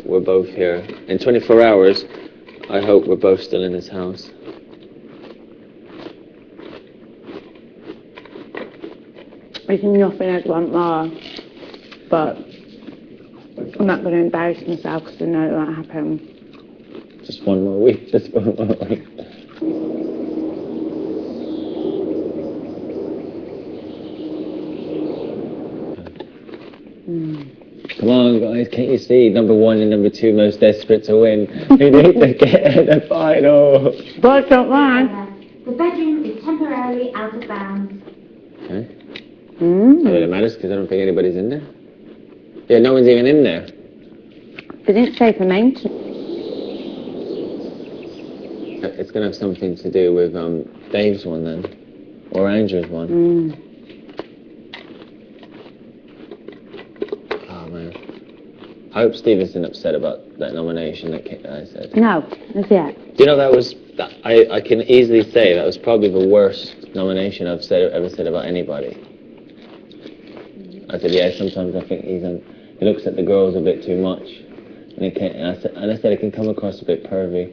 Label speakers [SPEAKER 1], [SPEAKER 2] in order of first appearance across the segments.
[SPEAKER 1] we're both here. In 24 hours, I hope we're both still in this house.
[SPEAKER 2] There's nothing I'd want more, but I'm not going to embarrass myself because I know it won't happen.
[SPEAKER 1] Just one more week, just one more week. Come on, guys, can't you see? Number 1 and number 2 most desperate to win. We need to get the final.
[SPEAKER 2] But don't lie.
[SPEAKER 3] The bedroom is temporarily out of bounds.
[SPEAKER 1] Okay. Not that it matters because I don't think anybody's in there. Yeah, no one's even in there.
[SPEAKER 2] They didn't say for maintenance.
[SPEAKER 1] It's going to have something to do with Dave's one then, or Andrew's one. Oh man, I hope Steve isn't upset about that nomination that I said.
[SPEAKER 2] No, as yet.
[SPEAKER 1] Do you know I can easily say that was probably the worst nomination I've ever said about anybody. I said, yeah, sometimes I think he looks at the girls a bit too much, and I said it can come across a bit pervy.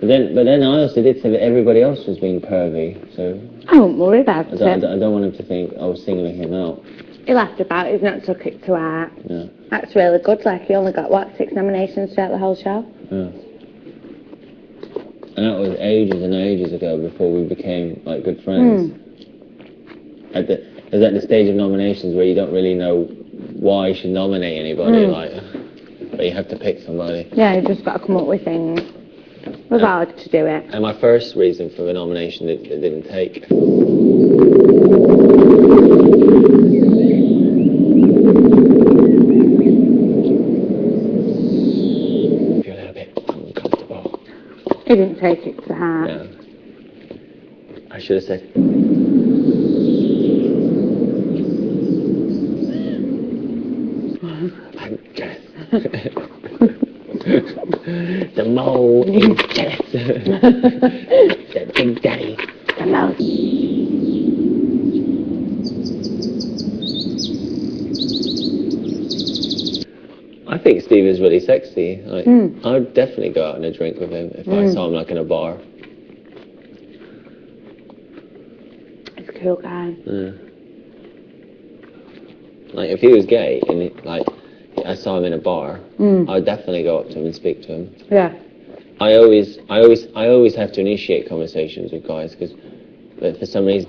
[SPEAKER 1] But then I also did say that everybody else was being pervy, so
[SPEAKER 2] I won't worry about it.
[SPEAKER 1] I don't want him to think I was singling him out.
[SPEAKER 2] He laughed about it, he's not took it to heart.
[SPEAKER 1] Yeah.
[SPEAKER 2] That's really good, like he only got, 6 nominations throughout the whole show?
[SPEAKER 1] Yeah. And that was ages and ages ago before we became, like, good friends. It was at the stage of nominations where you don't really know why you should nominate anybody, but you have to pick somebody.
[SPEAKER 2] Yeah, you just got to come up with things. We're allowed to do it.
[SPEAKER 1] And my first reason for the nomination it didn't take. I feel a little bit uncomfortable.
[SPEAKER 2] He didn't take it to heart.
[SPEAKER 1] Yeah. I should have said. I'm jealous. The mole is jealous. The big daddy.
[SPEAKER 2] The mole.
[SPEAKER 1] I think Steve is really sexy. I'd definitely go out and a drink with him if I saw him like in a bar.
[SPEAKER 2] He's a cool guy.
[SPEAKER 1] Yeah. Like if he was gay and I saw him in a bar, I'd definitely go up to him and speak to him.
[SPEAKER 2] Yeah.
[SPEAKER 1] I always have to initiate conversations with guys because for some reason.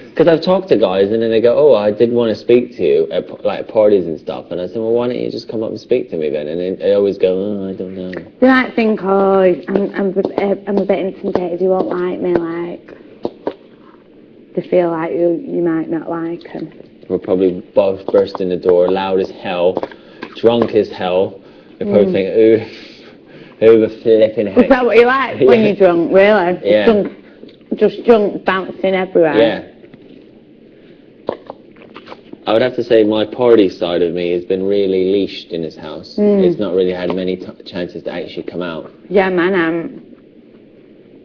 [SPEAKER 1] Because I've talked to guys and then they go, oh, I did want to speak to you at parties and stuff, and I said, well, why don't you just come up and speak to me then? And then they always go, oh, I don't know.
[SPEAKER 2] They might think, oh, I'm a bit intimidated, you won't like me, like. They feel like you might not like them.
[SPEAKER 1] We'll probably both burst in the door, loud as hell, drunk as hell. They probably think, who the flipping heck.
[SPEAKER 2] Is that what you like when you're drunk, really?
[SPEAKER 1] Yeah.
[SPEAKER 2] Just drunk, bouncing everywhere.
[SPEAKER 1] Yeah. I would have to say my party side of me has been really leashed in this house. It's not really had many chances to actually come out.
[SPEAKER 2] Yeah, man.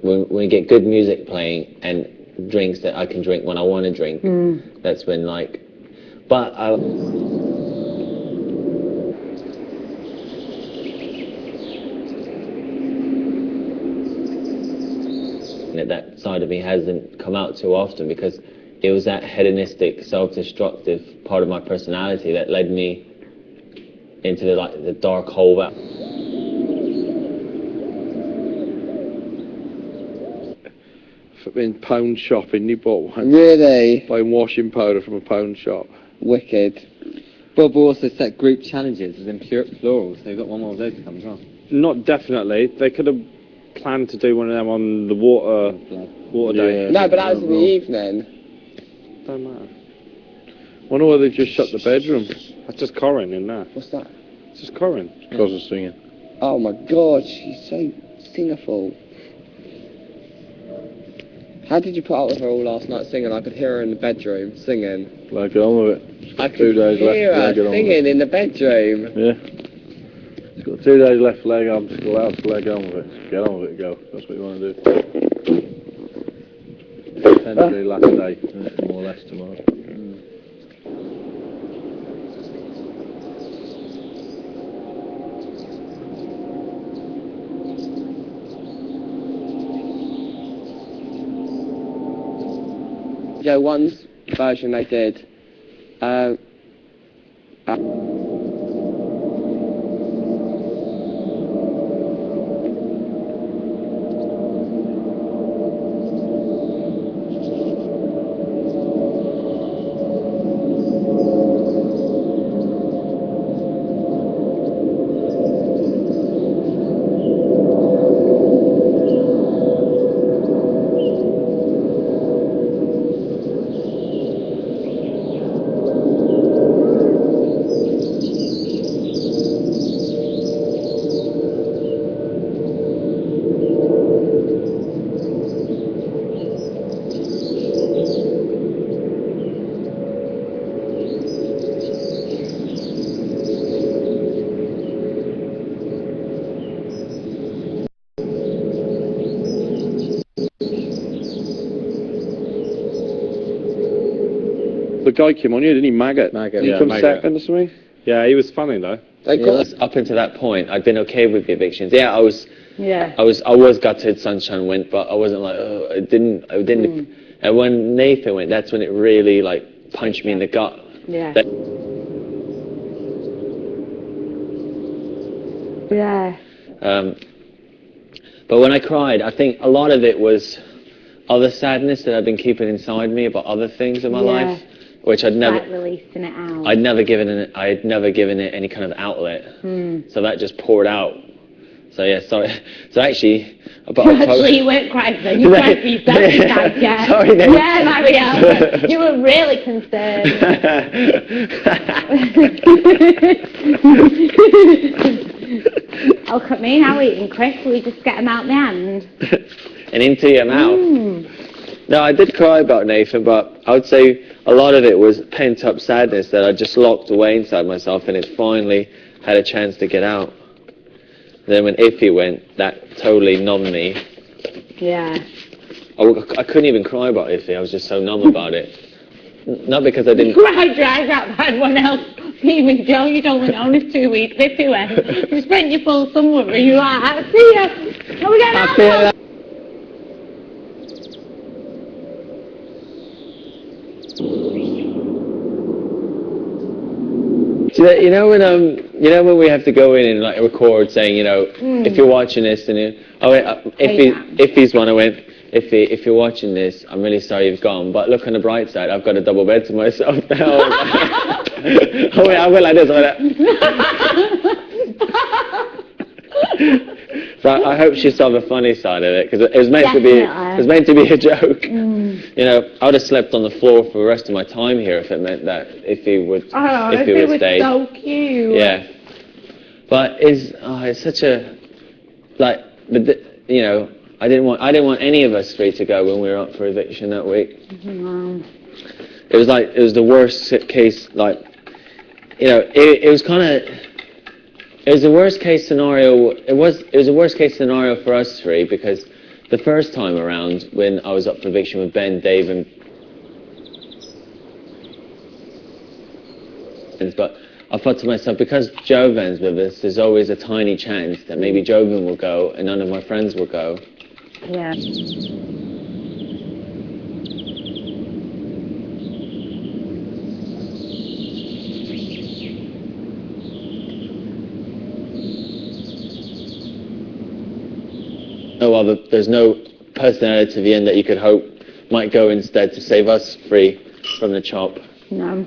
[SPEAKER 1] When we get good music playing and drinks that I can drink when I want to drink, that's when but that side of me hasn't come out too often because it was that hedonistic, self-destructive part of my personality that led me into the dark hole.
[SPEAKER 4] In pound shopping, you bought one.
[SPEAKER 5] Really?
[SPEAKER 4] Buying washing powder from a pound shop.
[SPEAKER 5] Wicked. Bob also set group challenges as in plural, so you've got one more of those to come as well.
[SPEAKER 4] Not definitely. They could have planned to do one of them on the water day.
[SPEAKER 5] No, but that was in the evening.
[SPEAKER 4] Don't matter. Wonder why they've just shut the bedroom. That's just Corinne in there.
[SPEAKER 5] What's that?
[SPEAKER 4] It's just Corinne. Because we're singing.
[SPEAKER 5] Oh my god, she's so singerful. How did you put up with her all last night singing? I could hear her in the bedroom singing.
[SPEAKER 4] Well, get on with it.
[SPEAKER 5] I could hear her singing in the bedroom.
[SPEAKER 4] Yeah. She's got 2 days left, leg on, just go out, leg on with it. Get on with it, go. That's what you want to do. Potentially last day, more or less tomorrow.
[SPEAKER 6] Yeah, one version they did.
[SPEAKER 4] The guy came on here, didn't he? Maggot. Did he come
[SPEAKER 1] Maggot.
[SPEAKER 4] second or something? Yeah, he was funny though.
[SPEAKER 1] Up until that point, I'd been okay with the evictions. Yeah, I was gutted. Sunshine went, but I wasn't like, oh, I didn't. And when Nathan went, that's when it really like punched me in the gut.
[SPEAKER 2] Yeah.
[SPEAKER 1] But when I cried, I think a lot of it was other sadness that I'd been keeping inside me about other things in my life, which I'd never.
[SPEAKER 2] Like releasing it out.
[SPEAKER 1] I'd never given it any kind of outlet. So that just poured out. So yeah, sorry. So actually,
[SPEAKER 2] Actually, you weren't crying then. You cried for yourself, yeah.
[SPEAKER 1] Sorry, Nate.
[SPEAKER 2] Yeah, Mario. You were really concerned. Look at me now eating crisps. We just get them out my hand.
[SPEAKER 1] And into your mouth. No, I did cry about Nathan, but I would say a lot of it was pent-up sadness that I just locked away inside myself, and it finally had a chance to get out. Then when Iffy went, that totally numbed me.
[SPEAKER 2] Yeah.
[SPEAKER 1] I couldn't even cry about Iffy. I was just so numb about it. Not because I didn't...
[SPEAKER 2] Cry dries out by everyone else. Even Joe, you don't know, it's 2 weeks. Iffy went. You spent your full summer where you are. See ya. Are we getting out?
[SPEAKER 1] You know when we have to go in and like record saying, if you're watching this and Iffy's one, I went, if you're watching this, I'm really sorry you've gone, but look on the bright side, I've got a double bed to myself now. I went like this, So I hope she saw the funny side of it, because it was meant to be a joke. I would have slept on the floor for the rest of my time here if it meant that Iffy would stay.
[SPEAKER 2] So cute.
[SPEAKER 1] Yeah, but it's such a I didn't want any of us three to go when we were up for eviction that week. It was the worst case. It was kind of. It was the worst case scenario. It was the worst case scenario for us three, because the first time around when I was up for eviction with Ben, Dave, and but I thought to myself, because Jovan's with us, there's always a tiny chance that maybe Jovan will go and none of my friends will go.
[SPEAKER 2] Yeah.
[SPEAKER 1] There's no personality to the end that you could hope might go instead to save us free from the chop.
[SPEAKER 2] No.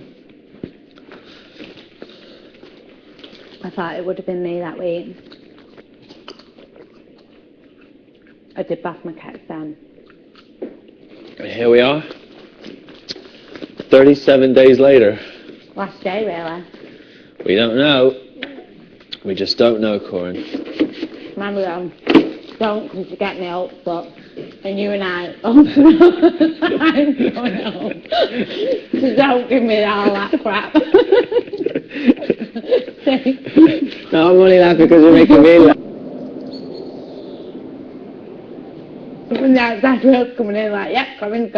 [SPEAKER 2] I thought it would have been me that week. I did bath my cats then.
[SPEAKER 1] And here we are, 37 days later.
[SPEAKER 2] Last day, really.
[SPEAKER 1] We don't know. We just don't know, Corin.
[SPEAKER 2] Remember, don't come to get me hopes up. And you and I, I'm going home. So don't give me all that crap.
[SPEAKER 1] No, I'm only laughing because you're making me laugh.
[SPEAKER 2] And now it's that work coming in like, yep, coming.